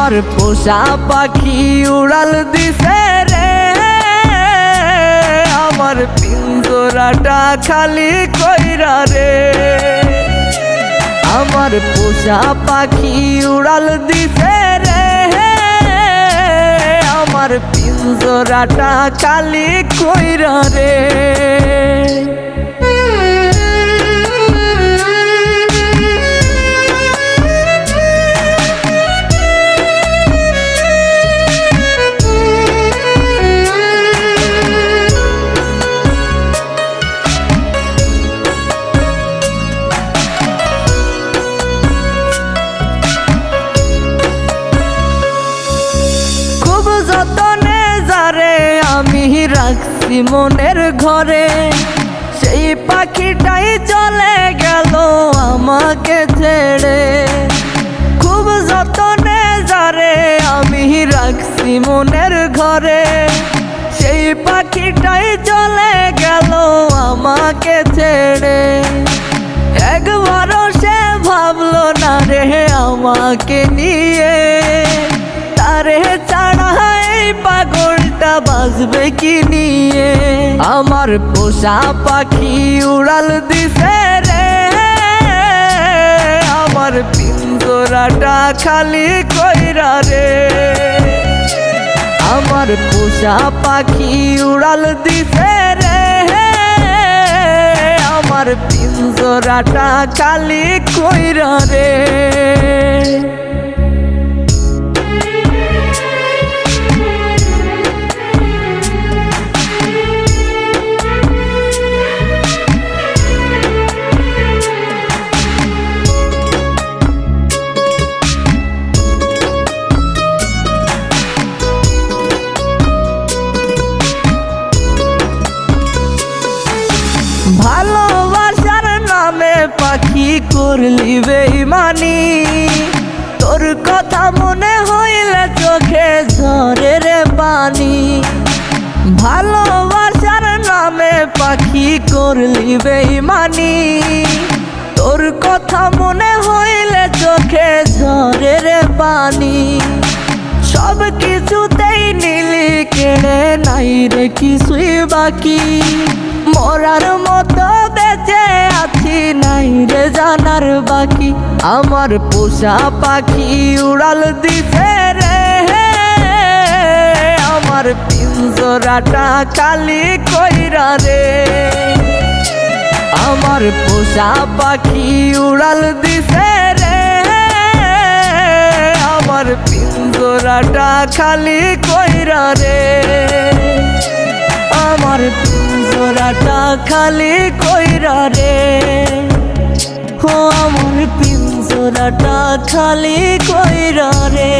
আমার পোষা পাখি উড়াল দিছে রে, আমার পিঞ্জরাটা খালি কইরা রে। আমার পোষা পাখি উড়াল দিছে রে, আমার পিঞ্জরাটা খালি কইরা রে। যতনে যারে আমি রাখছি মনের ঘরে, সেই পাখিটাই চলে গেল আমাকে ছেড়ে। খুব যতনে যারে আমি রাখছি মনের ঘরে, সেই পাখিটাই চলে গেল আমাকে ছেড়ে। একবারও সে ভাবলো না রে আমাকে নিয়ে, তারে ছাড়া এই পাগলটা বাঁচবে কি নিয়ে। আমার পোষা পাখি উড়াল দিছে রে, আমার পিঞ্জরাটা খালি কইরা রে। আমার পোষা পাখি উড়াল দিছে রে, আমার পিঞ্জরাটা খালি কইরা রে। ভালোবাসার নামে পাখি করলি বেইমানি, তোর কথা মনে হইলে চোখে ঝরে রে পানি। ভালোবাসার নামে পাখি করলি বেইমানি, তোর কথা মনে হইলে চোখে ঝরে রে পানি। সব কিছুতেই নিলি কেড়ে, নাই রে কিছুই বাকি। মরার মতো বেঁচে আছি, নাই রে জানার বাকি। আমার পোষা পাখি উড়াল দিছে রে, আমার পিঞ্জরাটা খালি কইরা রে। আমার পোষা পাখি উড়াল দিছে রে, আমার পিঞ্জরাটা খালি কইরা রে। আমার পিঞ্জরাটা খালি কইরা রে, ও আমার পিঞ্জরাটা খালি কইরা রে।